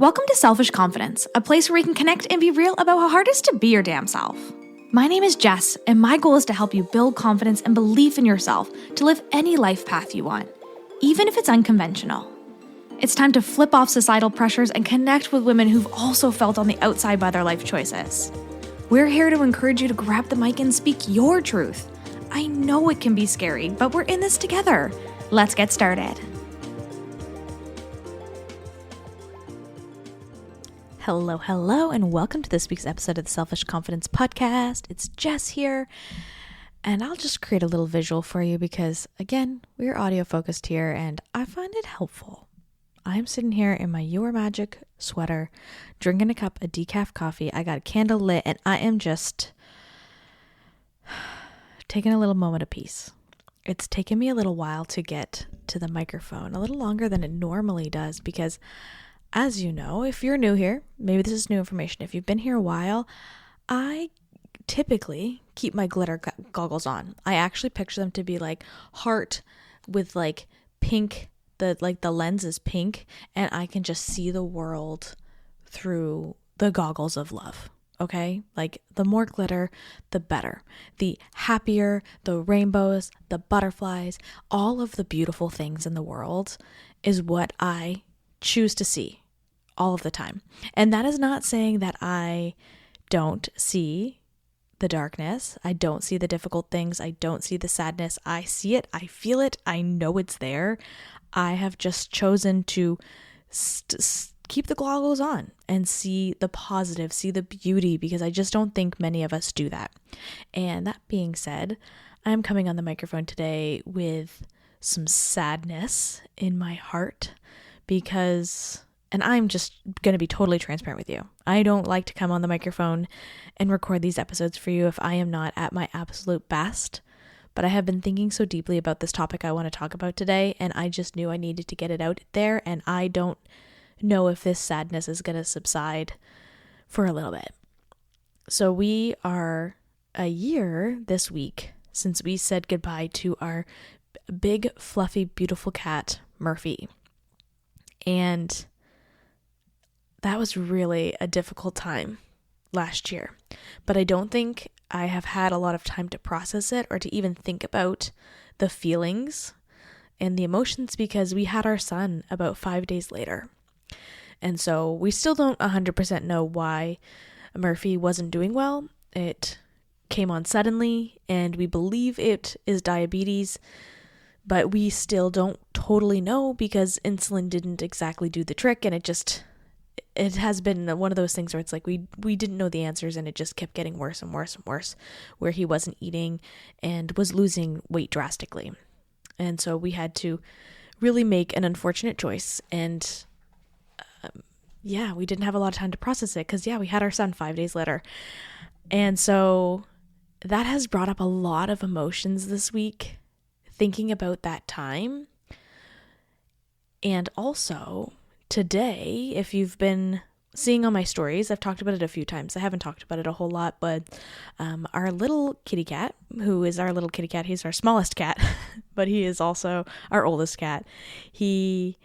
Welcome to Selfish Confidence, a place where we can connect and be real about how hard it is to be your damn self. My name is Jess, and my goal is to help you build confidence and belief in yourself to live any life path you want, even if it's unconventional. It's time to flip off societal pressures and connect with women who've also felt on the outside by their life choices. We're here to encourage you to grab the mic and speak your truth. I know it can be scary, but we're in this together. Let's get started. Hello, and welcome to this week's episode of the Selfish Confidence Podcast. It's Jess here, and I'll just create a little visual for you because, again, we're audio focused here, and I find it helpful. I'm sitting here in my Your Magic sweater, drinking a cup of decaf coffee. I got a candle lit, and I am just taking a little moment of peace. It's taken me a little while to get to the microphone, a little longer than it normally does, because as you know, if you're new here, maybe this is new information. If you've been here a while, I typically keep my glitter goggles on. I actually picture them to be like heart with like pink, the lens is pink, and I can just see the world through the goggles of love. Okay? Like the more glitter, the better. The happier, the rainbows, the butterflies, all of the beautiful things in the world is what I choose to see all of the time. And that is not saying that I don't see the darkness. I don't see the difficult things. I don't see the sadness. I see it. I feel it. I know it's there. I have just chosen to keep the goggles on and see the positive, see the beauty, because I just don't think many of us do that. And that being said, I'm coming on the microphone today with some sadness in my heart because, and I'm just going to be totally transparent with you, I don't like to come on the microphone and record these episodes for you if I am not at my absolute best. But I have been thinking so deeply about this topic I want to talk about today, and I just knew I needed to get it out there, and I don't know if this sadness is going to subside for a little bit. So we are a year this week since we said goodbye to our big, fluffy, beautiful cat, Murphy. And that was really a difficult time last year. But I don't think I have had a lot of time to process it or to even think about the feelings and the emotions because we had our son about 5 days later. And so we still don't 100% know why Murphy wasn't doing well. It came on suddenly, and we believe it is diabetes, but we still don't totally know because insulin didn't exactly do the trick, and it has been one of those things where it's like we didn't know the answers, and it just kept getting worse and worse and worse, where he wasn't eating and was losing weight drastically. And so we had to really make an unfortunate choice, and we didn't have a lot of time to process it because, we had our son 5 days later. And so that has brought up a lot of emotions this week, thinking about that time. And also today, if you've been seeing on my stories, I've talked about it a few times. I haven't talked about it a whole lot, but our little kitty cat, who is our little kitty cat, he's our smallest cat, but he is also our oldest cat. He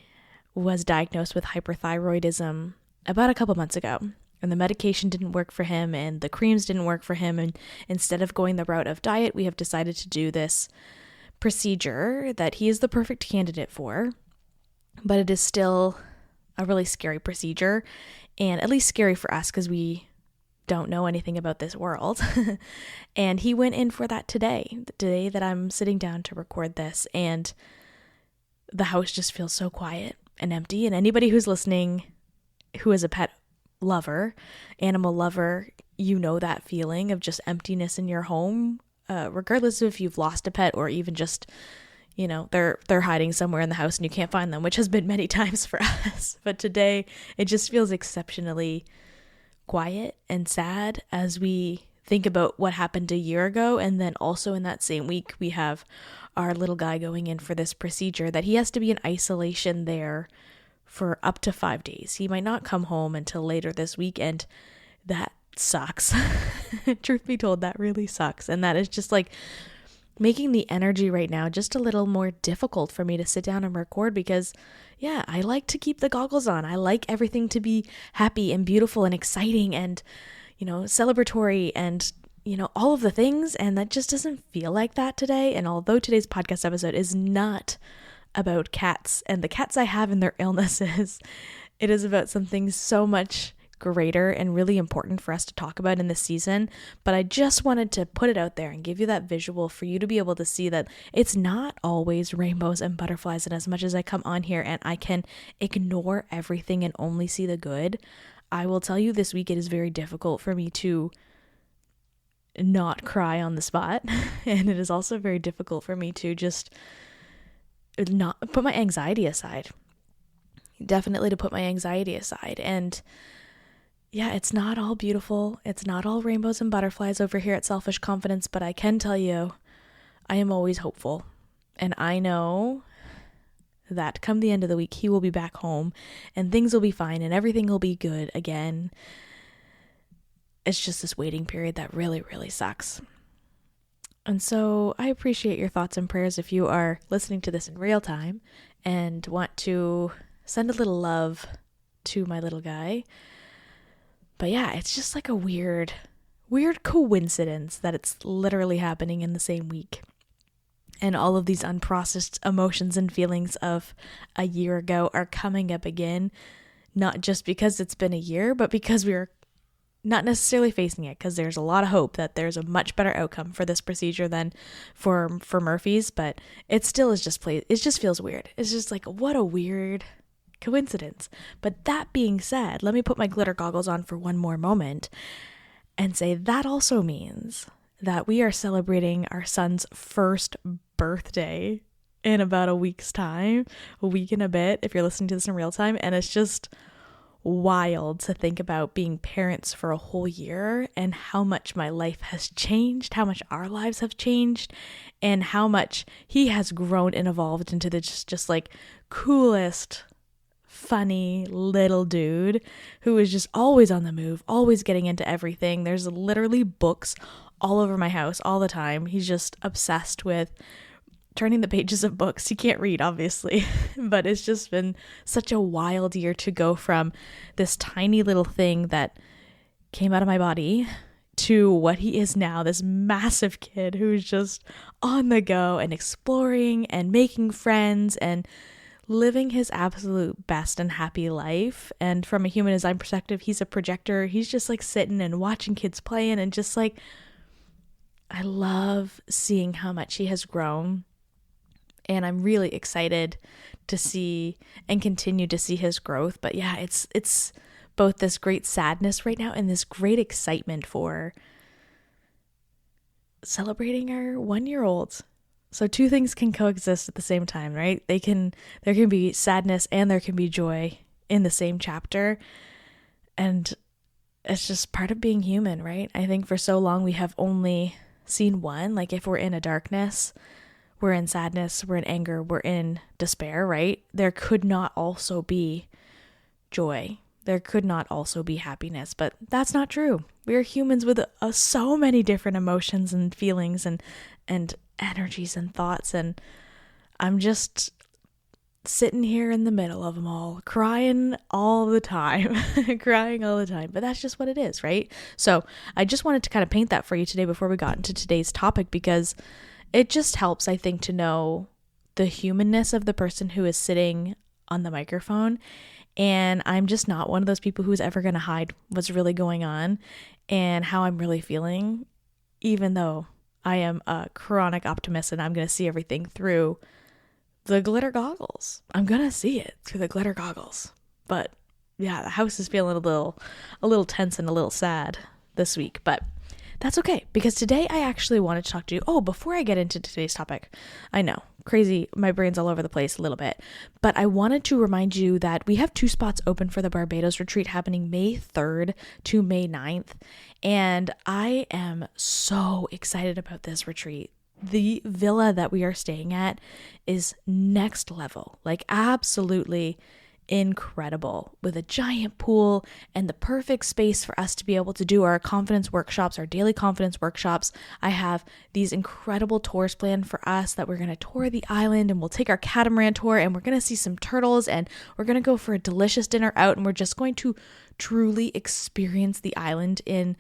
was diagnosed with hyperthyroidism about a couple months ago, and the medication didn't work for him and the creams didn't work for him. And instead of going the route of diet, we have decided to do this procedure that he is the perfect candidate for, but it is still a really scary procedure, and at least scary for us because we don't know anything about this world. And he went in for that today, the day that I'm sitting down to record this, and the house just feels so quiet and empty. And anybody who's listening who is a pet lover, animal lover, you know that feeling of just emptiness in your home, regardless of if you've lost a pet or even just, they're hiding somewhere in the house and you can't find them, which has been many times for us. But today it just feels exceptionally quiet and sad as we think about what happened a year ago. And then also in that same week, we have our little guy going in for this procedure that he has to be in isolation there for up to 5 days. He might not come home until later this week, and that sucks. Truth be told, that really sucks. And that is just like making the energy right now just a little more difficult for me to sit down and record because, yeah, I like to keep the goggles on. I like everything to be happy and beautiful and exciting and, celebratory and, all of the things. And that just doesn't feel like that today. And although today's podcast episode is not about cats and the cats I have and their illnesses, it is about something so much greater and really important for us to talk about in this season. But I just wanted to put it out there and give you that visual for you to be able to see that it's not always rainbows and butterflies. And as much as I come on here and I can ignore everything and only see the good, I will tell you this week it is very difficult for me to not cry on the spot. And it is also very difficult for me to just not put my anxiety aside. Definitely to put my anxiety aside. And yeah, it's not all beautiful. It's not all rainbows and butterflies over here at Selfish Confidence, but I can tell you, I am always hopeful. And I know that come the end of the week, he will be back home and things will be fine and everything will be good again. It's just this waiting period that really, really sucks. And so I appreciate your thoughts and prayers if you are listening to this in real time and want to send a little love to my little guy. But yeah, it's just like a weird coincidence that it's literally happening in the same week. And all of these unprocessed emotions and feelings of a year ago are coming up again, not just because it's been a year, but because we're not necessarily facing it, because there's a lot of hope that there's a much better outcome for this procedure than for Murphy's, but it still is it just feels weird. It's just like, what a weird coincidence. But that being said, let me put my glitter goggles on for one more moment and say that also means that we are celebrating our son's first birthday in about a week's time, a week and a bit, if you're listening to this in real time. And it's just wild to think about being parents for a whole year and how much my life has changed, how much our lives have changed, and how much he has grown and evolved into the just like coolest, funny little dude who is just always on the move, always getting into everything. There's literally books all over my house all the time. He's just obsessed with turning the pages of books. He can't read, obviously, but it's just been such a wild year to go from this tiny little thing that came out of my body to what he is now, this massive kid who's just on the go and exploring and making friends and living his absolute best and happy life. And from a human design perspective, he's a projector. He's just like sitting and watching kids playing and just like, I love seeing how much he has grown. And I'm really excited to see and continue to see his growth. But yeah, it's both this great sadness right now and this great excitement for celebrating our 1-year-old. So two things can coexist at the same time, right? There can be sadness and there can be joy in the same chapter. And it's just part of being human, right? I think for so long we have only seen one. Like if we're in a darkness, we're in sadness, we're in anger, we're in despair, right? There could not also be joy. There could not also be happiness, but that's not true. We are humans with so many different emotions and feelings and energies and thoughts, and I'm just sitting here in the middle of them all, crying all the time, but that's just what it is, right? So I just wanted to kind of paint that for you today before we got into today's topic, because it just helps, I think, to know the humanness of the person who is sitting on the microphone. And I'm just not one of those people who's ever going to hide what's really going on and how I'm really feeling, even though I am a chronic optimist and I'm going to see everything through the glitter goggles. I'm going to see it through the glitter goggles. But yeah, the house is feeling a little tense and a little sad this week, but that's okay, because today I actually wanted to talk to you. Oh, before I get into today's topic, I know, crazy, my brain's all over the place a little bit, but I wanted to remind you that we have 2 spots open for the Barbados retreat happening May 3rd to May 9th, and I am so excited about this retreat. The villa that we are staying at is next level, like absolutely incredible with a giant pool and the perfect space for us to be able to do our confidence workshops, our daily confidence workshops. I have these incredible tours planned for us that we're going to tour the island, and we'll take our catamaran tour, and we're going to see some turtles, and we're going to go for a delicious dinner out, and we're just going to truly experience the island in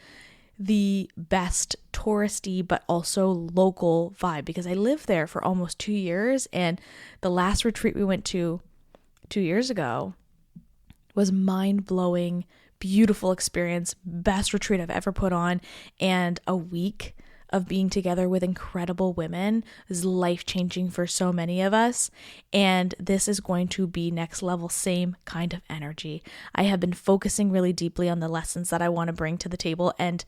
the best touristy but also local vibe, because I lived there for almost 2 years, and the last retreat we went to 2 years ago was mind-blowing, beautiful experience, best retreat I've ever put on, and a week of being together with incredible women is life-changing for so many of us. And this is going to be next level, same kind of energy. I have been focusing really deeply on the lessons that I want to bring to the table, and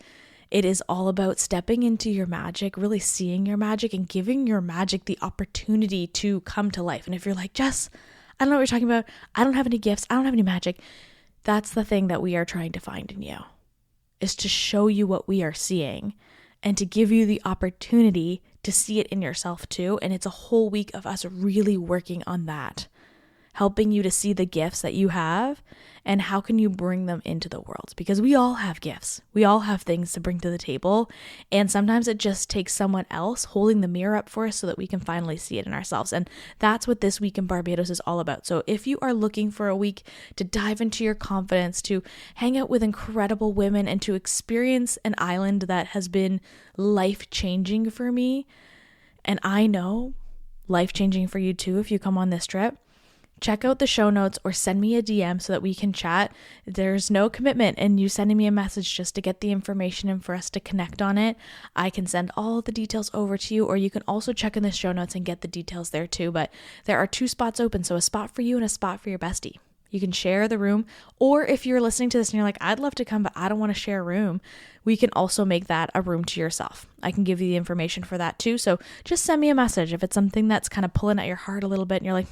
it is all about stepping into your magic, really seeing your magic and giving your magic the opportunity to come to life. And if you're like, Jess, I don't know what you're talking about, I don't have any gifts, I don't have any magic, that's the thing that we are trying to find in you, is to show you what we are seeing and to give you the opportunity to see it in yourself too. And it's a whole week of us really working on that, helping you to see the gifts that you have and how can you bring them into the world, because we all have gifts. We all have things to bring to the table. And sometimes it just takes someone else holding the mirror up for us so that we can finally see it in ourselves. And that's what this week in Barbados is all about. So if you are looking for a week to dive into your confidence, to hang out with incredible women, and to experience an island that has been life-changing for me, and I know life-changing for you too if you come on this trip, check out the show notes or send me a DM so that we can chat. There's no commitment in you sending me a message just to get the information and for us to connect on it. I can send all the details over to you, or you can also check in the show notes and get the details there too. But there are 2 spots open, so a spot for you and a spot for your bestie. You can share the room, or if you're listening to this and you're like, I'd love to come, but I don't want to share a room, we can also make that a room to yourself. I can give you the information for that too. So just send me a message if it's something that's kind of pulling at your heart a little bit and you're like,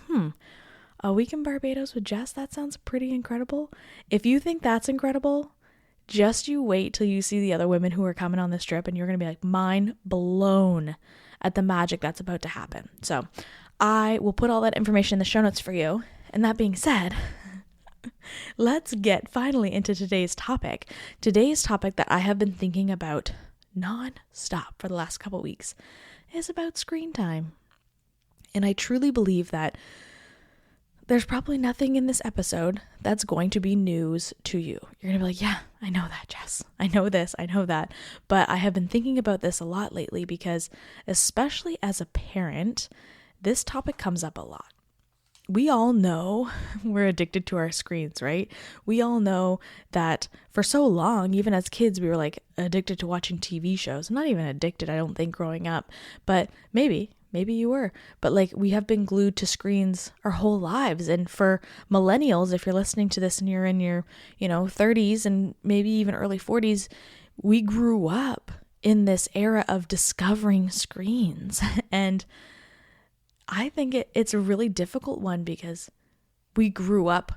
a week in Barbados with Jess, that sounds pretty incredible. If you think that's incredible, just you wait till you see the other women who are coming on this trip, and you're going to be like mind blown at the magic that's about to happen. So I will put all that information in the show notes for you. And that being said, let's get finally into today's topic. Today's topic that I have been thinking about non-stop for the last couple weeks is about screen time. And I truly believe that there's probably nothing in this episode that's going to be news to you. You're going to be like, yeah, I know that, Jess. I know this, I know that. But I have been thinking about this a lot lately because, especially as a parent, this topic comes up a lot. We all know we're addicted to our screens, right? We all know that for so long, even as kids, we were like addicted to watching TV shows. I'm not even addicted, I don't think, growing up, but maybe you were, but like we have been glued to screens our whole lives. And for millennials, if you're listening to this and you're in your, 30s and maybe even early 40s, we grew up in this era of discovering screens. And I think it's a really difficult one because we grew up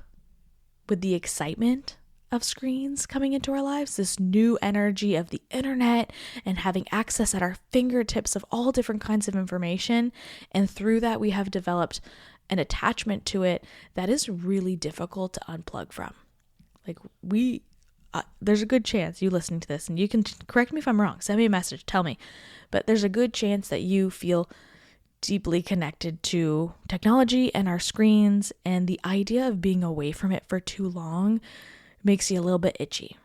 with the excitement of screens coming into our lives, this new energy of the internet and having access at our fingertips of all different kinds of information. And through that, we have developed an attachment to it that is really difficult to unplug from. Like there's a good chance you listening to this, and you can correct me if I'm wrong, send me a message, tell me, but there's a good chance that you feel deeply connected to technology and our screens, and the idea of being away from it for too long makes you a little bit itchy.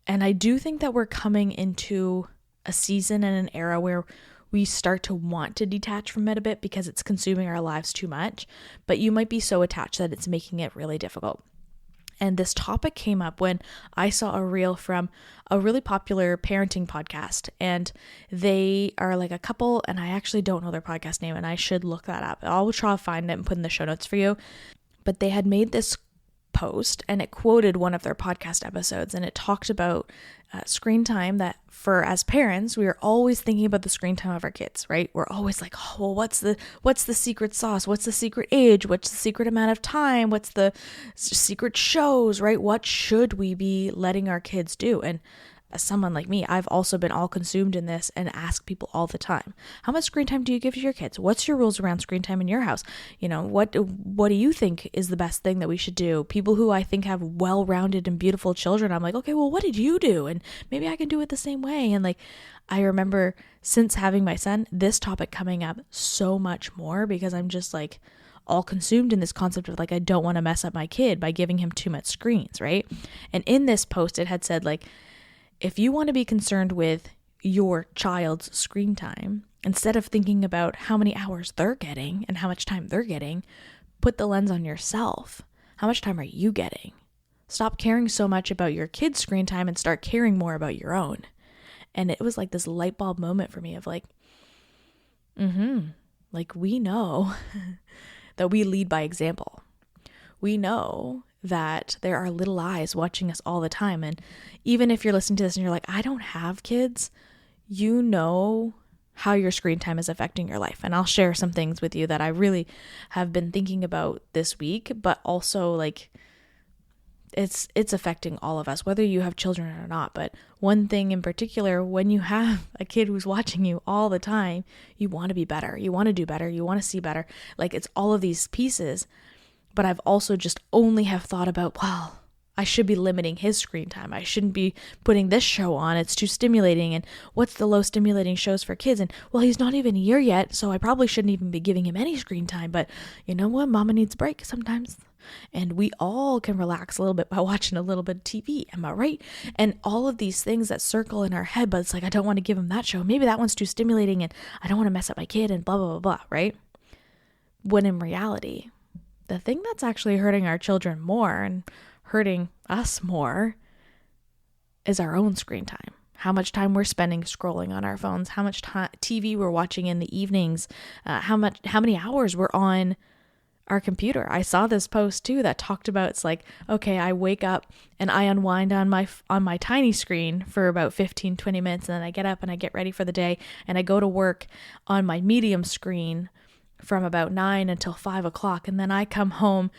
And I do think that we're coming into a season and an era where we start to want to detach from it a bit because it's consuming our lives too much, but you might be so attached that it's making it really difficult. And this topic came up when I saw a reel from a really popular parenting podcast, and they are like a couple, and I actually don't know their podcast name, and I should look that up. I'll try to find it and put in the show notes for you. But they had made this post, and it quoted one of their podcast episodes, and it talked about screen time, that for as parents, we are always thinking about the screen time of our kids, right? We're always like, oh, well, what's the secret sauce? What's the secret age? What's the secret amount of time? What's the secret shows, right? What should we be letting our kids do? And as someone like me, I've also been all consumed in this and ask people all the time, how much screen time do you give to your kids? What's your rules around screen time in your house? What do you think is the best thing that we should do? People who I think have well-rounded and beautiful children, I'm like, okay, well, what did you do? And maybe I can do it the same way. And like, I remember since having my son, this topic coming up so much more because I'm just like all consumed in this concept of like, I don't want to mess up my kid by giving him too much screens, right? And in this post, it had said like, if you want to be concerned with your child's screen time, instead of thinking about how many hours they're getting and how much time they're getting, put the lens on yourself. How much time are you getting? Stop caring so much about your kid's screen time and start caring more about your own. And it was like this light bulb moment for me of like, like we know that we lead by example. We know that there are little eyes watching us all the time. And even if you're listening to this and you're like, I don't have kids, you know how your screen time is affecting your life. And I'll share some things with you that I really have been thinking about this week, but also like it's affecting all of us, whether you have children or not. But one thing in particular, when you have a kid who's watching you all the time, you want to be better. You want to do better. You want to see better. Like it's all of these pieces. But I've also just only have thought about, well, I should be limiting his screen time. I shouldn't be putting this show on. It's too stimulating. And what's the low stimulating shows for kids? And well, he's not even a year yet, so I probably shouldn't even be giving him any screen time. But you know what? Mama needs a break sometimes. And we all can relax a little bit by watching a little bit of TV. Am I right? And all of these things that circle in our head, but it's like, I don't want to give him that show. Maybe that one's too stimulating and I don't want to mess up my kid and blah, blah, blah, blah, right? When in reality, the thing that's actually hurting our children more and hurting us more is our own screen time. How much time we're spending scrolling on our phones, how much TV we're watching in the evenings, how many hours we're on our computer. I saw this post too that talked about, it's like, okay, I wake up and I unwind on my tiny screen for about 15-20 minutes, and then I get up and I get ready for the day and I go to work on my medium screen from about 9 until 5 o'clock. And then I come home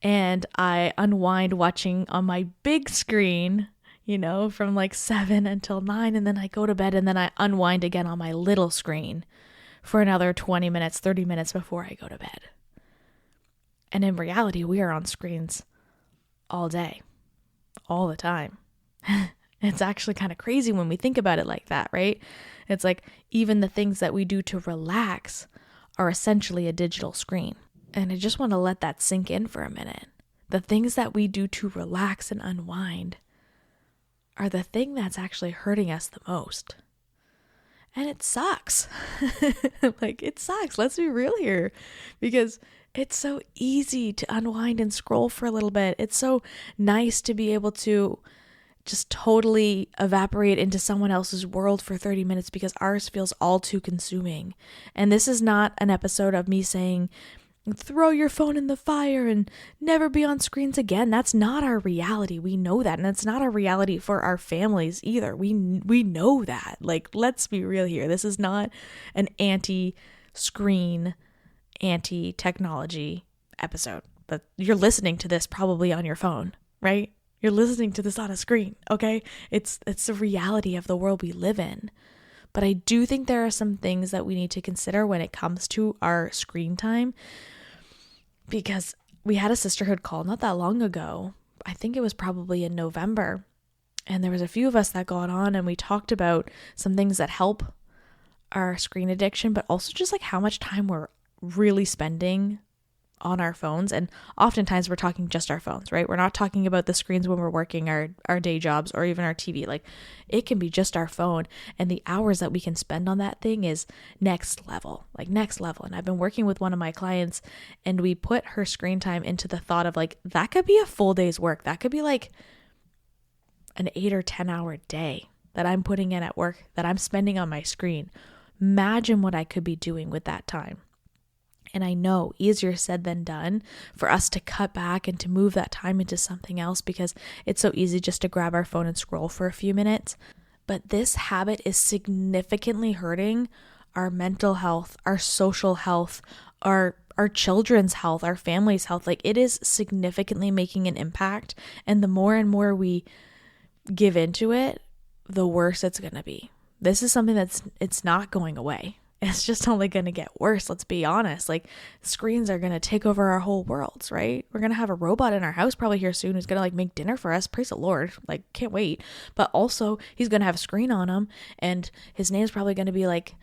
and I unwind watching on my big screen, from like 7 until 9. And then I go to bed and then I unwind again on my little screen for another 20 minutes, 30 minutes before I go to bed. And in reality, we are on screens all day, all the time. It's actually kind of crazy when we think about it like that, right? It's like even the things that we do to relax are essentially a digital screen. And I just want to let that sink in for a minute. The things that we do to relax and unwind are the thing that's actually hurting us the most. And it sucks. Like, it sucks. Let's be real here. Because it's so easy to unwind and scroll for a little bit. It's so nice to be able to just totally evaporate into someone else's world for 30 minutes because ours feels all too consuming. And this is not an episode of me saying, throw your phone in the fire and never be on screens again. That's not our reality. We know that. And it's not our reality for our families either. We know that. Like, let's be real here. This is not an anti-screen, anti-technology episode. But you're listening to this probably on your phone, right? You're listening to this on a screen, okay? It's the reality of the world we live in. But I do think there are some things that we need to consider when it comes to our screen time, because we had a sisterhood call not that long ago. I think it was probably in November. And there was a few of us that got on and we talked about some things that help our screen addiction, but also just like how much time we're really spending on our phones. And oftentimes we're talking just our phones, right? We're not talking about the screens when we're working our day jobs or even our TV. Like, it can be just our phone, and the hours that we can spend on that thing is next level. And I've been working with one of my clients, and we put her screen time into the thought of like, that could be a full day's work. That could be like an 8 or 10 hour day that I'm putting in at work that I'm spending on my screen. Imagine what I could be doing with that time. And I know easier said than done for us to cut back and to move that time into something else, because it's so easy just to grab our phone and scroll for a few minutes. But this habit is significantly hurting our mental health, our social health, our children's health, our family's health. Like, it is significantly making an impact. And the more and more we give into it, the worse it's going to be. This is something it's not going away. It's just only going to get worse. Let's be honest. Like, screens are going to take over our whole worlds, right? We're going to have a robot in our house probably here soon who's going to like make dinner for us. Praise the Lord. Like, can't wait. But also he's going to have a screen on him, and his name's probably going to be like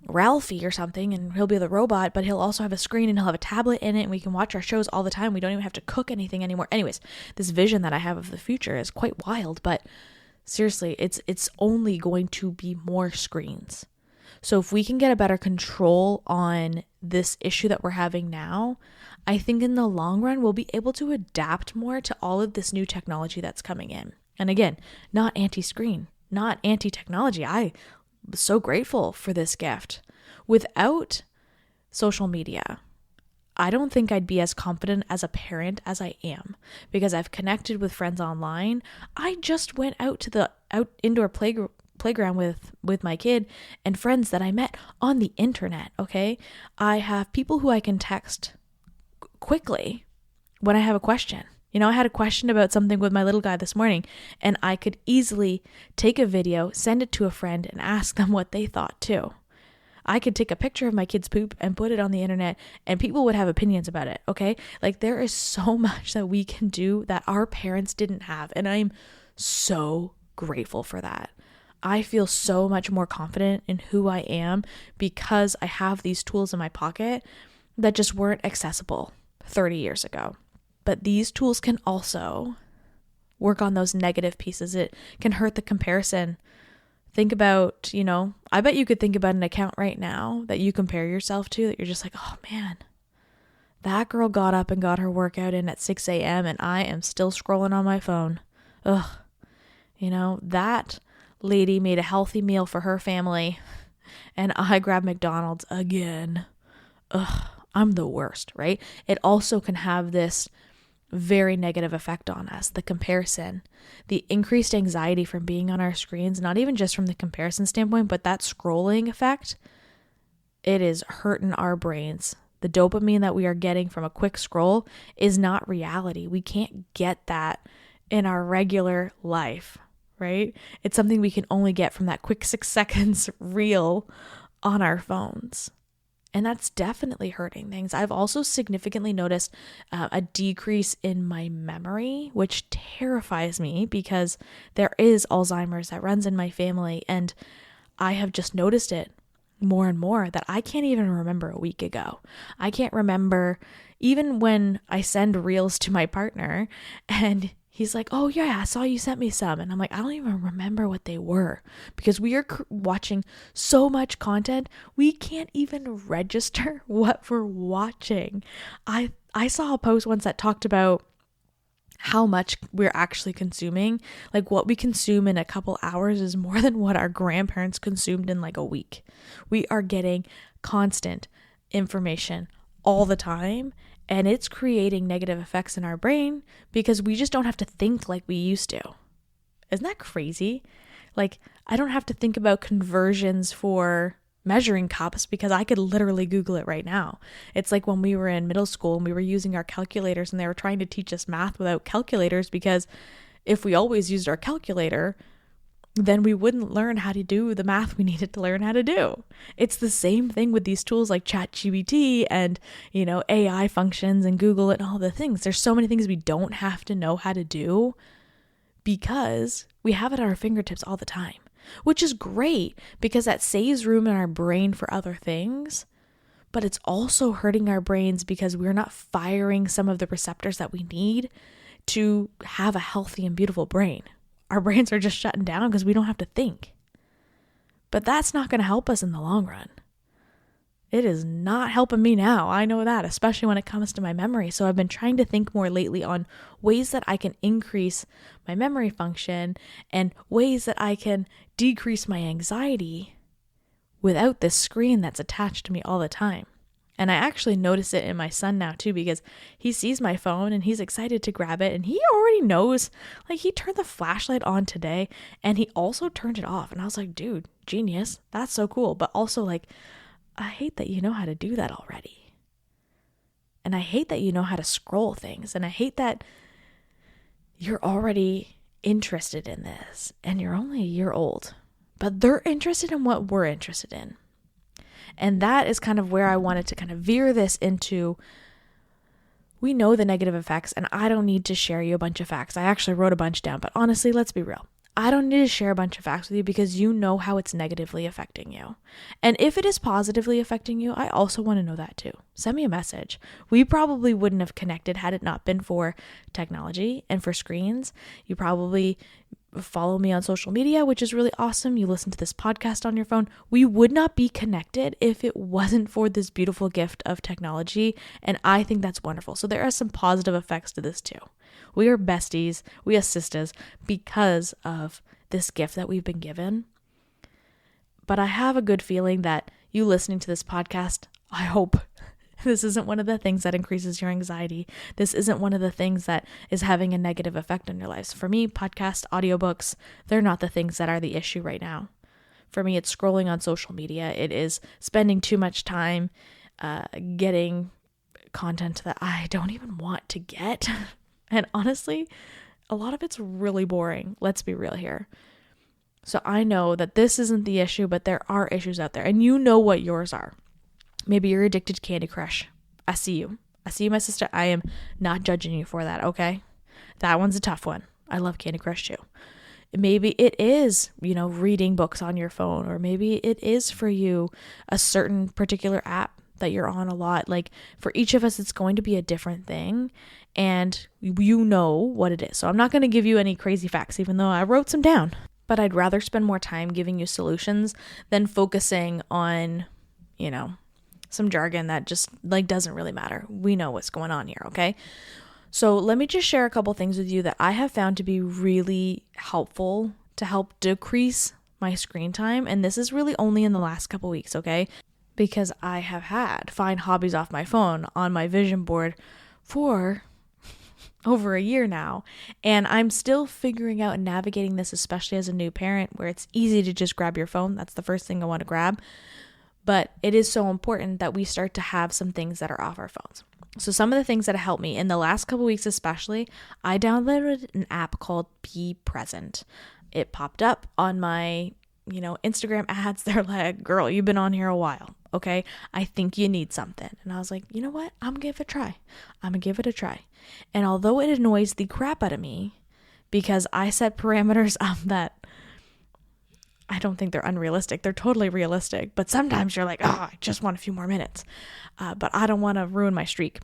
Ralphie or something, and he'll be the robot, but he'll also have a screen and he'll have a tablet in it, and we can watch our shows all the time. We don't even have to cook anything anymore. Anyways, this vision that I have of the future is quite wild, but seriously, it's only going to be more screens. So if we can get a better control on this issue that we're having now, I think in the long run, we'll be able to adapt more to all of this new technology that's coming in. And again, not anti-screen, not anti-technology. I'm so grateful for this gift. Without social media, I don't think I'd be as confident as a parent as I am, because I've connected with friends online. I just went out to the indoor playground with my kid and friends that I met on the internet, okay? I have people who I can text quickly when I have a question. You know, I had a question about something with my little guy this morning, and I could easily take a video, send it to a friend, and ask them what they thought too. I could take a picture of my kid's poop and put it on the internet, and people would have opinions about it, okay? Like, there is so much that we can do that our parents didn't have, and I'm so grateful for that. I feel so much more confident in who I am because I have these tools in my pocket that just weren't accessible 30 years ago. But these tools can also work on those negative pieces. It can hurt the comparison. Think about, I bet you could think about an account right now that you compare yourself to, that you're just like, oh man, that girl got up and got her workout in at 6 a.m. and I am still scrolling on my phone. Ugh. That lady made a healthy meal for her family and I grabbed McDonald's again. Ugh, I'm the worst, right? It also can have this very negative effect on us, the comparison, the increased anxiety from being on our screens, not even just from the comparison standpoint, but that scrolling effect. It is hurting our brains. The dopamine that we are getting from a quick scroll is not reality. We can't get that in our regular life, right? It's something we can only get from that quick 6 seconds reel on our phones. And that's definitely hurting things. I've also significantly noticed a decrease in my memory, which terrifies me because there is Alzheimer's that runs in my family. And I have just noticed it more and more that I can't even remember a week ago. I can't remember even when I send reels to my partner and he's like, oh yeah, I saw you sent me some. And I'm like, I don't even remember what they were because we are watching so much content. We can't even register what we're watching. I saw a post once that talked about how much we're actually consuming. Like, what we consume in a couple hours is more than what our grandparents consumed in like a week. We are getting constant information all the time. And it's creating negative effects in our brain because we just don't have to think like we used to. Isn't that crazy? Like, I don't have to think about conversions for measuring cups because I could literally Google it right now. It's like when we were in middle school and we were using our calculators and they were trying to teach us math without calculators, because if we always used our calculator, then we wouldn't learn how to do the math we needed to learn how to do. It's the same thing with these tools like ChatGPT and, AI functions and Google and all the things. There's so many things we don't have to know how to do because we have it at our fingertips all the time, which is great because that saves room in our brain for other things. But it's also hurting our brains because we're not firing some of the receptors that we need to have a healthy and beautiful brain. Our brains are just shutting down because we don't have to think. But that's not going to help us in the long run. It is not helping me now. I know that, especially when it comes to my memory. So I've been trying to think more lately on ways that I can increase my memory function and ways that I can decrease my anxiety without this screen that's attached to me all the time. And I actually notice it in my son now too, because he sees my phone and he's excited to grab it and he already knows, like, he turned the flashlight on today and he also turned it off. And I was like, dude, genius. That's so cool. But also, like, I hate that you know how to do that already. And I hate that you know how to scroll things. And I hate that you're already interested in this and you're only a year old, but they're interested in what we're interested in. And that is kind of where I wanted to kind of veer this into. We know the negative effects, and I don't need to share you a bunch of facts. I actually wrote a bunch down, but honestly, let's be real. I don't need to share a bunch of facts with you because you know how it's negatively affecting you. And if it is positively affecting you, I also want to know that too. Send me a message. We probably wouldn't have connected had it not been for technology and for screens. You probably follow me on social media, which is really awesome. You listen to this podcast on your phone. We would not be connected if it wasn't for this beautiful gift of technology. And I think that's wonderful. So there are some positive effects to this too. We are besties. We are sisters because of this gift that we've been given. But I have a good feeling that you listening to this podcast, I hope this isn't one of the things that increases your anxiety. This isn't one of the things that is having a negative effect on your lives. For me, podcasts, audiobooks, they're not the things that are the issue right now. For me, it's scrolling on social media. It is spending too much time getting content that I don't even want to get. And honestly, a lot of it's really boring. Let's be real here. So I know that this isn't the issue, but there are issues out there. And you know what yours are. Maybe you're addicted to Candy Crush. I see you. I see you, my sister. I am not judging you for that, okay? That one's a tough one. I love Candy Crush too. Maybe it is, reading books on your phone, or maybe it is for you a certain particular app that you're on a lot. Like for each of us, it's going to be a different thing, and you know what it is. So I'm not going to give you any crazy facts, even though I wrote some down. But I'd rather spend more time giving you solutions than focusing on, some jargon that just doesn't really matter. We know what's going on here, okay? So let me just share a couple things with you that I have found to be really helpful to help decrease my screen time. And this is really only in the last couple weeks, okay? Because I have had Find Hobbies Off My Phone on my vision board for over a year now. And I'm still figuring out and navigating this, especially as a new parent, where it's easy to just grab your phone. That's the first thing I want to grab. But it is so important that we start to have some things that are off our phones. So some of the things that have helped me in the last couple weeks especially, I downloaded an app called Be Present. It popped up on my, Instagram ads. They're like, girl, you've been on here a while. Okay, I think you need something. And I was like, you know what? I'm going to give it a try. And although it annoys the crap out of me because I set parameters that I don't think they're unrealistic. They're totally realistic. But sometimes you're like, I just want a few more minutes. But I don't want to ruin my streak.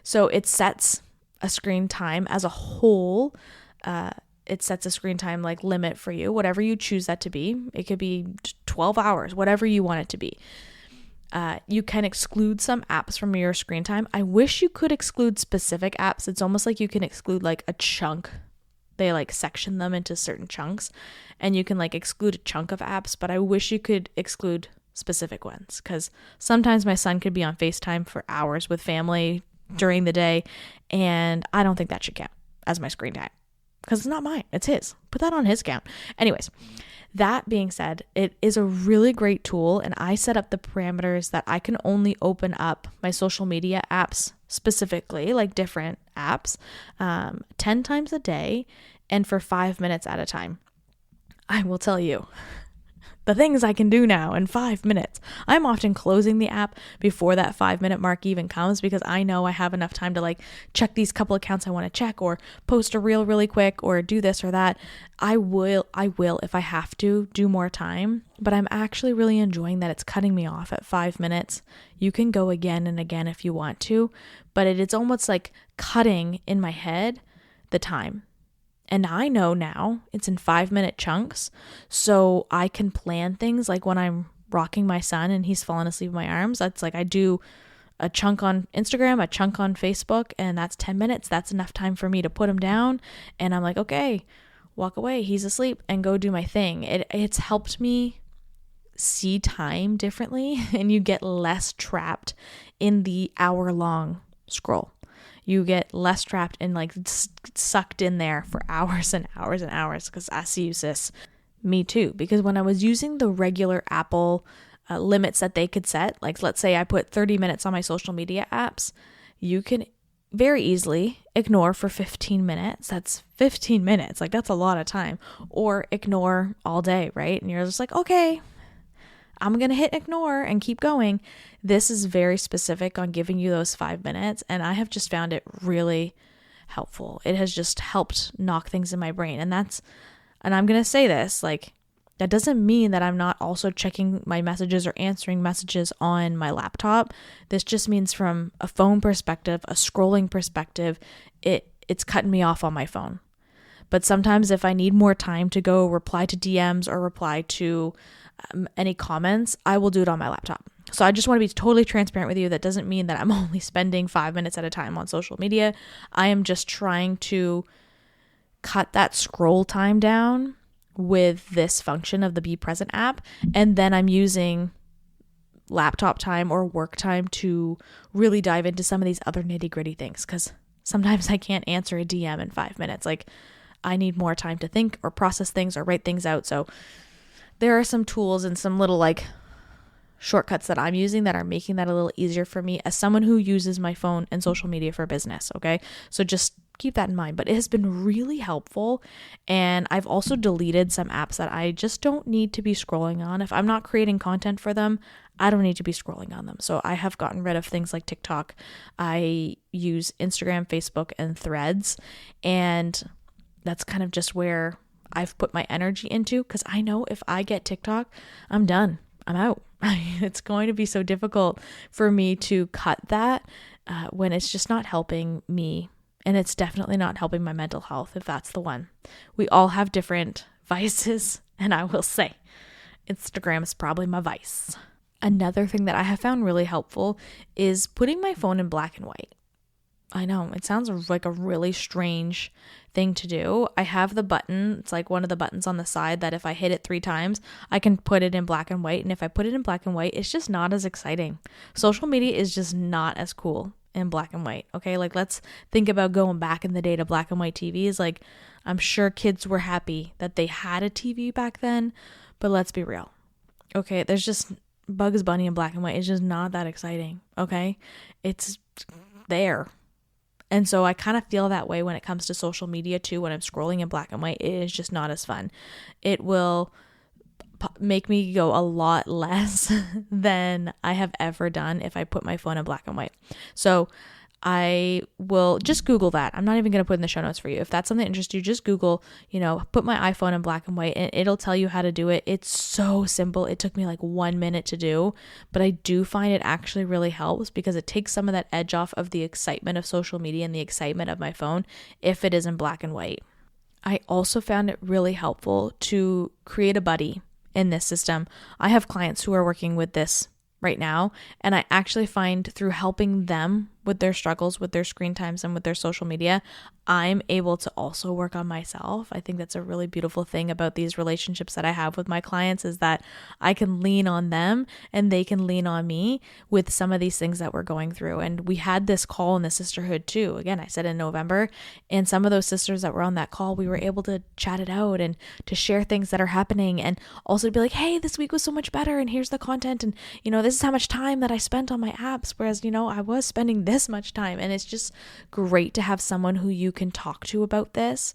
So it sets a screen time as a whole. It sets a screen time limit for you, whatever you choose that to be. It could be 12 hours, whatever you want it to be. You can exclude some apps from your screen time. I wish you could exclude specific apps. It's almost like you can exclude a chunk. They section them into certain chunks, and you can exclude a chunk of apps, but I wish you could exclude specific ones, because sometimes my son could be on FaceTime for hours with family during the day, and I don't think that should count as my screen time, because it's not mine, it's his. Put that on his count. Anyways, that being said, it is a really great tool, and I set up the parameters that I can only open up my social media apps specifically, different apps, 10 times a day and for 5 minutes at a time. I will tell you the things I can do now in 5 minutes. I'm often closing the app before that 5-minute mark even comes, because I know I have enough time to check these couple accounts I want to check, or post a reel really quick, or do this or that. I will, if I have to, do more time, but I'm actually really enjoying that it's cutting me off at 5 minutes. You can go again and again if you want to, but it's almost like cutting in my head the time. And I know now it's in 5-minute chunks, so I can plan things when I'm rocking my son and he's falling asleep in my arms. That's I do a chunk on Instagram, a chunk on Facebook, and that's 10 minutes. That's enough time for me to put him down. And I'm like, okay, walk away. He's asleep, and go do my thing. It's helped me see time differently, and you get less trapped in the hour-long scroll. You get less trapped and sucked in there for hours and hours and hours, because I see you, sis. Me too. Because when I was using the regular Apple limits that they could set, let's say I put 30 minutes on my social media apps, you can very easily ignore for 15 minutes. That's 15 minutes. Like, that's a lot of time. Or ignore all day, right? And you're just like, okay, I'm going to hit ignore and keep going. This is very specific on giving you those 5 minutes. And I have just found it really helpful. It has just helped knock things in my brain. And I'm going to say this, like, that doesn't mean that I'm not also checking my messages or answering messages on my laptop. This just means from a phone perspective, a scrolling perspective, it's cutting me off on my phone. But sometimes if I need more time to go reply to DMs or reply to any comments, I will do it on my laptop. So I just want to be totally transparent with you. That doesn't mean that I'm only spending 5 minutes at a time on social media. I am just trying to cut that scroll time down with this function of the Be Present app. And then I'm using laptop time or work time to really dive into some of these other nitty-gritty things, because sometimes I can't answer a DM in 5 minutes. Like, I need more time to think or process things or write things out. So there are some tools and some little like shortcuts that I'm using that are making that a little easier for me as someone who uses my phone and social media for business. Okay. So just keep that in mind, but it has been really helpful. And I've also deleted some apps that I just don't need to be scrolling on. If I'm not creating content for them, I don't need to be scrolling on them. So I have gotten rid of things like TikTok. I use Instagram, Facebook, and Threads. And that's kind of just where I've put my energy into, because I know if I get TikTok, I'm done. I'm out. It's going to be so difficult for me to cut that when it's just not helping me. And it's definitely not helping my mental health, if that's the one. We all have different vices. And I will say, Instagram is probably my vice. Another thing that I have found really helpful is putting my phone in black and white. I know, it sounds like a really strange thing to do. I have the button, it's like one of the buttons on the side that if I hit it 3 times, I can put it in black and white. And if I put it in black and white, it's just not as exciting. Social media is just not as cool in black and white. Okay, like let's think about going back in the day to black and white TVs. Like, I'm sure kids were happy that they had a TV back then, but let's be real. Okay, there's just Bugs Bunny in black and white. It's just not that exciting. Okay, it's there. And so I kind of feel that way when it comes to social media too. When I'm scrolling in black and white, it is just not as fun. It will make me go a lot less than I have ever done if I put my phone in black and white. So I will just Google that. I'm not even going to put in the show notes for you. If that's something that interests you, just Google, put my iPhone in black and white, and it'll tell you how to do it. It's so simple. It took me like 1 minute to do, but I do find it actually really helps because it takes some of that edge off of the excitement of social media and the excitement of my phone if it is in black and white. I also found it really helpful to create a buddy in this system. I have clients who are working with this right now, and I actually find through helping them with their struggles, with their screen times, and with their social media, I'm able to also work on myself. I think that's a really beautiful thing about these relationships that I have with my clients, is that I can lean on them and they can lean on me with some of these things that we're going through. And we had this call in the sisterhood too. Again, I said in November, and some of those sisters that were on that call, we were able to chat it out and to share things that are happening, and also to be like, hey, this week was so much better, and here's the content, and this is how much time that I spent on my apps, whereas I was spending this much time. And it's just great to have someone who you can talk to about this,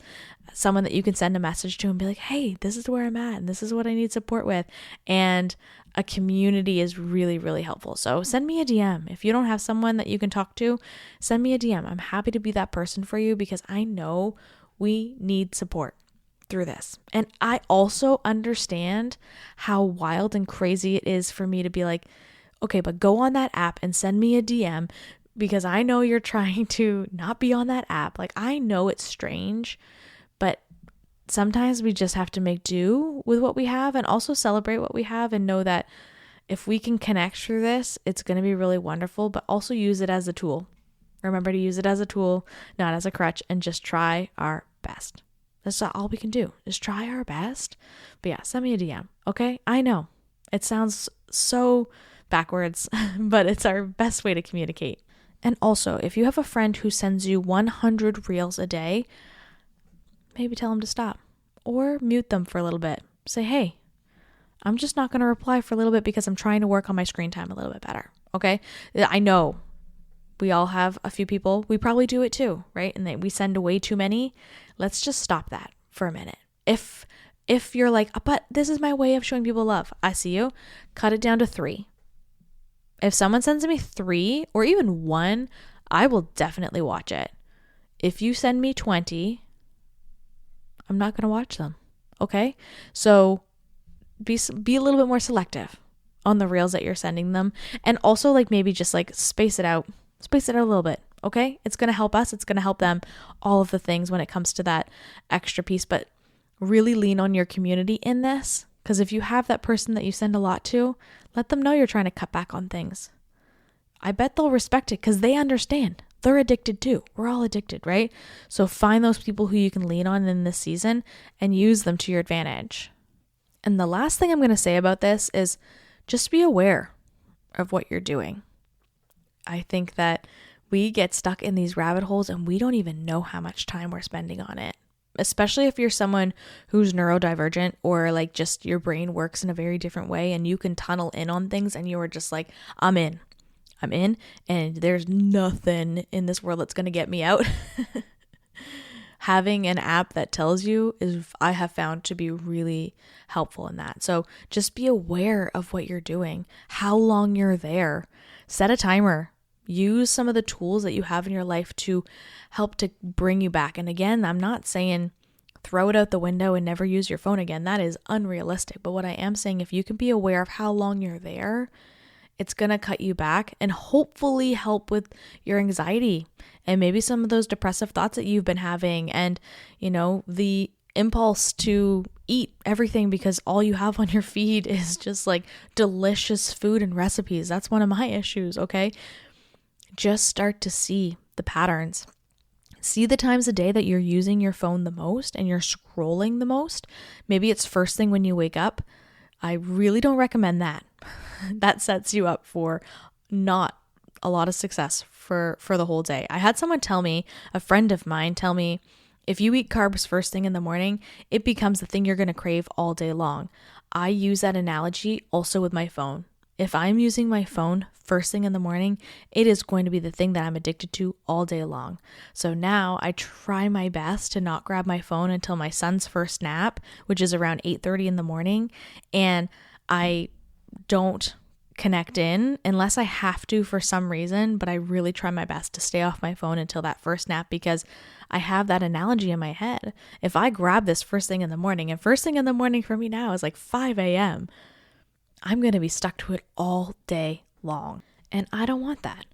someone that you can send a message to and be like, hey, this is where I'm at and this is what I need support with. And a community is really, really helpful. So send me a DM. If you don't have someone that you can talk to, send me a DM. I'm happy to be that person for you, because I know we need support through this. And I also understand how wild and crazy it is for me to be like, okay, but go on that app and send me a DM, because I know you're trying to not be on that app. Like, I know it's strange, but sometimes we just have to make do with what we have and also celebrate what we have and know that if we can connect through this, it's going to be really wonderful, but also use it as a tool. Remember to use it as a tool, not as a crutch, and just try our best. That's all we can do, is try our best. But yeah, send me a DM, okay? I know it sounds so backwards, but it's our best way to communicate. And also, if you have a friend who sends you 100 reels a day, maybe tell them to stop or mute them for a little bit. Say, hey, I'm just not going to reply for a little bit because I'm trying to work on my screen time a little bit better. Okay? I know We all have a few people. We probably do it too, right? And we send away too many. Let's just stop that for a minute. If you're like, but this is my way of showing people love, I see you. Cut it down to 3. If someone sends me 3 or even 1, I will definitely watch it. If you send me 20, I'm not going to watch them. Okay? So be a little bit more selective on the reels that you're sending them. And also like maybe just like space it out a little bit. Okay? It's going to help us. It's going to help them. All of the things when it comes to that extra piece, but really lean on your community in this. Because if you have that person that you send a lot to, let them know you're trying to cut back on things. I bet they'll respect it because they understand. They're addicted too. We're all addicted, right? So find those people who you can lean on in this season and use them to your advantage. And the last thing I'm going to say about this is just be aware of what you're doing. I think that we get stuck in these rabbit holes and we don't even know how much time we're spending on it. Especially if you're someone who's neurodivergent or like just your brain works in a very different way and you can tunnel in on things and you're just like, I'm in and there's nothing in this world that's going to get me out. Having an app that tells you I have found to be really helpful in that. So just be aware of what you're doing, how long you're there, set a timer. Use some of the tools that you have in your life to help to bring you back. And again, I'm not saying throw it out the window and never use your phone again. That is unrealistic. But what I am saying, if you can be aware of how long you're there, it's going to cut you back and hopefully help with your anxiety and maybe some of those depressive thoughts that you've been having and, the impulse to eat everything because all you have on your feed is just like delicious food and recipes. That's one of my issues, okay? Just start to see the patterns. See the times a day that you're using your phone the most and you're scrolling the most. Maybe it's first thing when you wake up. I really don't recommend that. That sets you up for not a lot of success for the whole day. I had someone a friend of mine tell me, if you eat carbs first thing in the morning, it becomes the thing you're going to crave all day long. I use that analogy also with my phone. If I'm using my phone first thing in the morning, it is going to be the thing that I'm addicted to all day long. So now I try my best to not grab my phone until my son's first nap, which is around 8:30 in the morning. And I don't connect in unless I have to for some reason, but I really try my best to stay off my phone until that first nap because I have that analogy in my head. If I grab this first thing in the morning, and first thing in the morning for me now is like 5 a.m., I'm going to be stuck to it all day long. And I don't want that.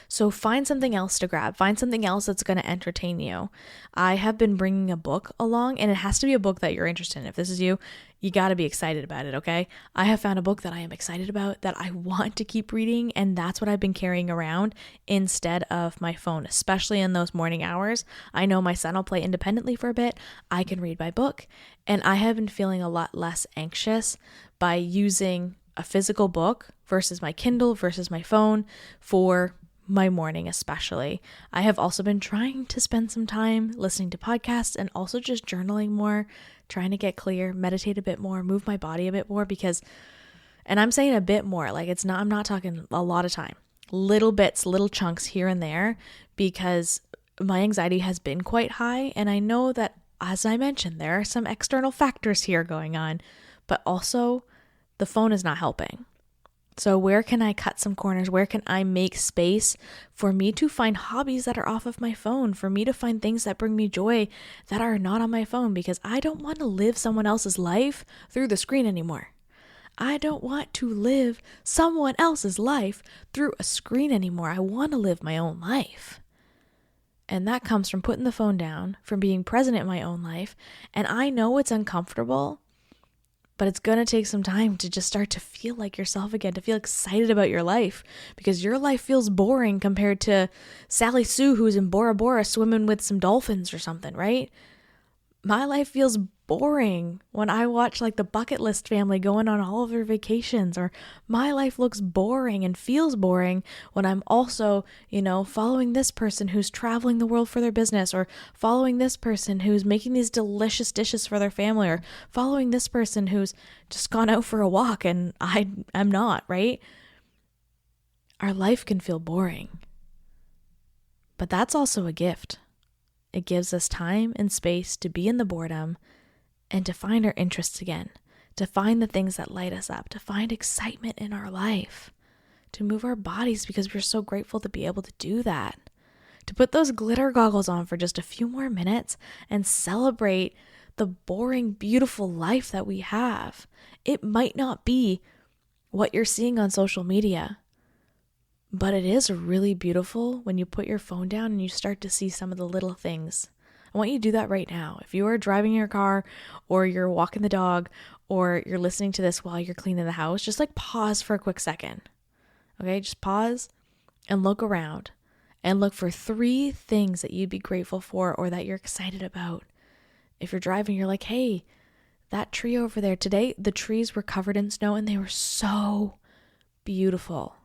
So find something else to grab. Find something else that's going to entertain you. I have been bringing a book along, and it has to be a book that you're interested in. If this is you, you got to be excited about it, okay? I have found a book that I am excited about that I want to keep reading, and that's what I've been carrying around instead of my phone, especially in those morning hours. I know my son will play independently for a bit. I can read my book, and I have been feeling a lot less anxious by using a physical book versus my Kindle versus my phone for my morning especially. I have also been trying to spend some time listening to podcasts and also just journaling more, trying to get clear, meditate a bit more, move my body a bit more because, and I'm saying a bit more, like I'm not talking a lot of time, little bits, little chunks here and there because my anxiety has been quite high. And I know that, as I mentioned, there are some external factors here going on, but also the phone is not helping. So where can I cut some corners? Where can I make space for me to find hobbies that are off of my phone, for me to find things that bring me joy that are not on my phone? Because I don't want to live someone else's life through the screen anymore. I don't want to live someone else's life through a screen anymore. I want to live my own life. And that comes from putting the phone down, from being present in my own life. And I know it's uncomfortable, but it's going to take some time to just start to feel like yourself again, to feel excited about your life because your life feels boring compared to Sally Sue who's in Bora Bora swimming with some dolphins or something, right? My life feels boring when I watch like the bucket list family going on all of their vacations, or my life looks boring and feels boring when I'm also, following this person who's traveling the world for their business, or following this person who's making these delicious dishes for their family, or following this person who's just gone out for a walk and I am not, right? Our life can feel boring. But that's also a gift. It gives us time and space to be in the boredom and to find our interests again, to find the things that light us up, to find excitement in our life, to move our bodies because we're so grateful to be able to do that, to put those glitter goggles on for just a few more minutes and celebrate the boring, beautiful life that we have. It might not be what you're seeing on social media, but it is really beautiful when you put your phone down and you start to see some of the little things. I want you to do that right now. If you are driving your car or you're walking the dog or you're listening to this while you're cleaning the house, just like pause for a quick second. Okay, just pause and look around and look for 3 things that you'd be grateful for or that you're excited about. If you're driving, you're like, hey, that tree over there, today the trees were covered in snow and they were so beautiful.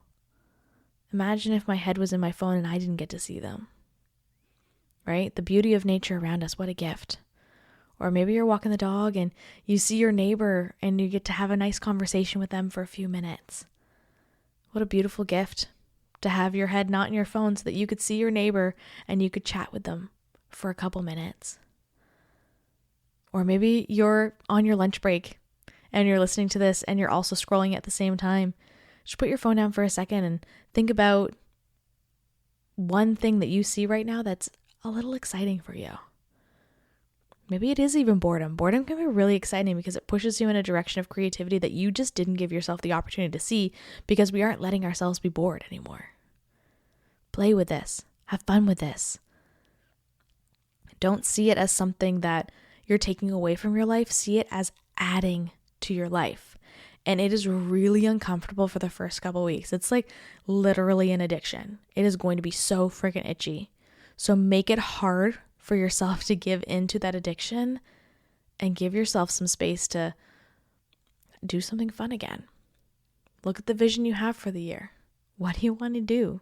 Imagine if my head was in my phone and I didn't get to see them, right? The beauty of nature around us, what a gift. Or maybe you're walking the dog and you see your neighbor and you get to have a nice conversation with them for a few minutes. What a beautiful gift to have your head not in your phone so that you could see your neighbor and you could chat with them for a couple minutes. Or maybe you're on your lunch break and you're listening to this and you're also scrolling at the same time. Just put your phone down for a second and think about one thing that you see right now that's a little exciting for you. Maybe it is even boredom. Boredom can be really exciting because it pushes you in a direction of creativity that you just didn't give yourself the opportunity to see because we aren't letting ourselves be bored anymore. Play with this. Have fun with this. Don't see it as something that you're taking away from your life. See it as adding to your life. And it is really uncomfortable for the first couple weeks. It's like literally an addiction. It is going to be so freaking itchy. So make it hard for yourself to give into that addiction and give yourself some space to do something fun again. Look at the vision you have for the year. What do you want to do?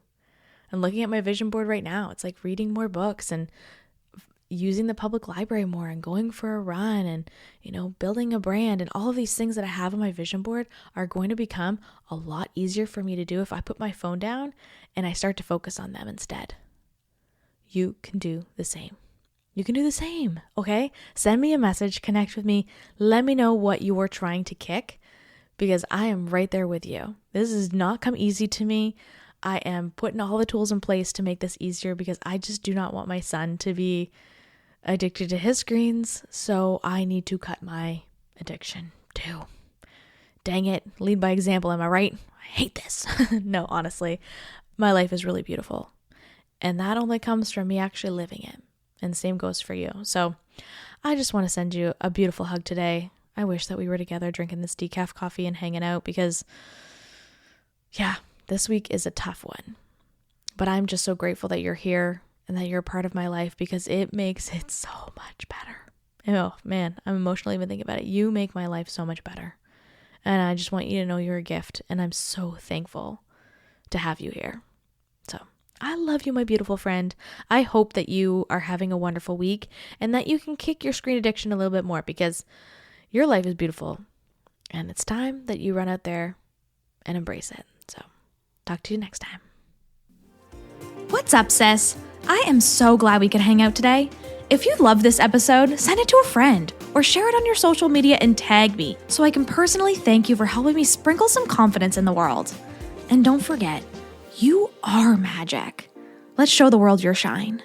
I'm looking at my vision board right now. It's like reading more books and using the public library more and going for a run and, building a brand, and all of these things that I have on my vision board are going to become a lot easier for me to do if I put my phone down and I start to focus on them instead. You can do the same. You can do the same, okay? Send me a message, connect with me, let me know what you are trying to kick because I am right there with you. This has not come easy to me. I am putting all the tools in place to make this easier because I just do not want my son to be addicted to his screens, so I need to cut my addiction too. Dang it, lead by example, am I right? I hate this. No, honestly, my life is really beautiful. And that only comes from me actually living it. And same goes for you. So I just want to send you a beautiful hug today. I wish that we were together drinking this decaf coffee and hanging out because, this week is a tough one. But I'm just so grateful that you're here and that you're a part of my life because it makes it so much better. Oh man, I'm emotional even thinking about it. You make my life so much better. And I just want you to know you're a gift. And I'm so thankful to have you here. So I love you, my beautiful friend. I hope that you are having a wonderful week and that you can kick your screen addiction a little bit more because your life is beautiful. And it's time that you run out there and embrace it. So talk to you next time. What's up, sis? I am so glad we could hang out today. If you love this episode, send it to a friend or share it on your social media and tag me so I can personally thank you for helping me sprinkle some confidence in the world. And don't forget, you are magic. Let's show the world your shine.